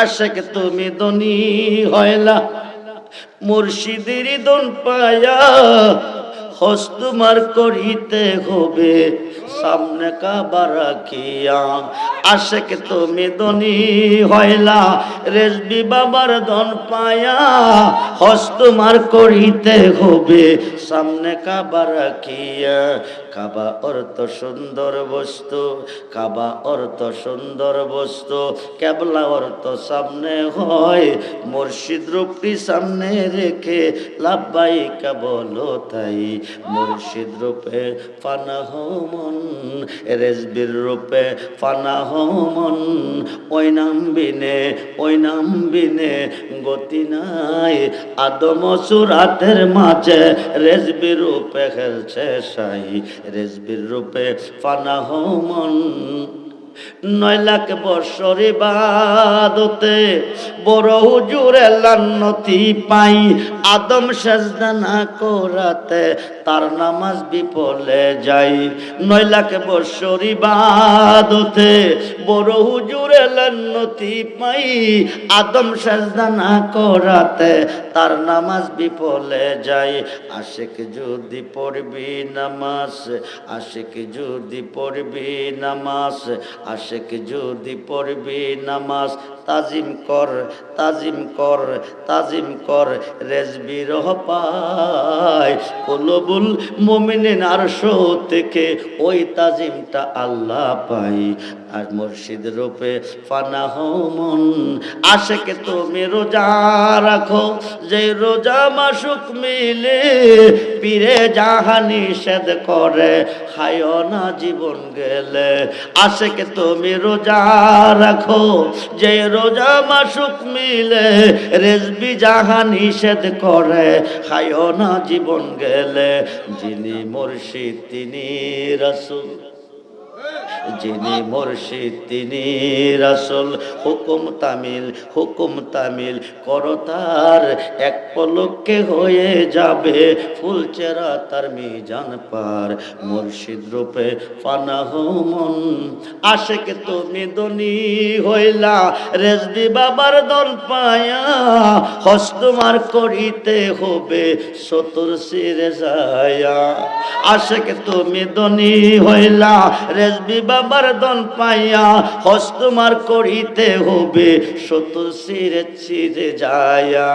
আশেক তুমি ধনী হইলা মুর্শিদের দন পায়া হস্তমার করিতে হবে সামনে কাবা রাখিয়া। আশেক তুমি ধনী হইলা রেজবি বাবার ধন পায়া হস্তমার করিতে হবে সামনে কাবা রাখিয়া। কাবা অর্থ সুন্দর বস্তু, কাবা অর্থ সুন্দর বস্তু, কেবলা অর্থ সামনে হয় মুর্শিদ রূপটি সামনে রেখে লাব্বাইকা বলো তাই। মুর্শিদ রূপে ফানাহ মন, রেজবির রূপে ফানাহ মন, ওই নাম বিনে ওই নাম বিনে গতি নাই। আদম সুরাতের মাঝে রেজবির রূপে খেলছে সাই, রেজবির রূপে ফানাহ মন। 9 লাখ বৎসর ইবাদতে বড় হুজুরে লান্নতি পাই। আদম সেজদা না করাতে তার নামাজ বিফলে যায়। 9 লাখ বৎসর ইবাদতে বড় হুজুরে লান্নতি পাই। আদম সেজদা না করাতে তার নামাজ বিফলে যায়। আশেক যদি পড়বি নামাজ, আশেক যদি পড়বি নামাজ, আশেক যদি পড়বি নামাজ, তাজিম কর তাজিম কর তাজিম কর রেজবি রহ পায়। কুলুবুল মুমিনিন আরশ থেকে ওই তাজিমটা আল্লাহ পাই। আর মুর্শিদ রূপে ফানাহ মন। আশেক তুমি রোজা রাখো যে রোজা মাসুক মিলে, পীরে যাহা নিষেধ করে খায় না জীবন গেলে। আশেক তুমি রোজা রাখো যে রোজা মাসুক মিলে, রেজবি যাহা নিষেধ করে খায় না জীবন গেলে। যিনি মুর্শিদ তিনি রাসূল, যিনি মুর্শিদ তিনি রাসূল। হুকুম তামিল হুকুম তামিল করো তার, এক পলকে হয়ে যাবে ফুলচেরা তার মিজান পার। মুর্শিদ রূপে ফানাহ মন। আশেক তুমি ধনী হইলা রেজবি বাবার দল পায়া হস্তমার করিতে হবে সতুর সিরে যায়া। আশেক তুমি ধনী হইলা রেজবি বাবার দল পাইয়া হস্তমার করিতে হবে সতুর সিরে ছিরে যায়া।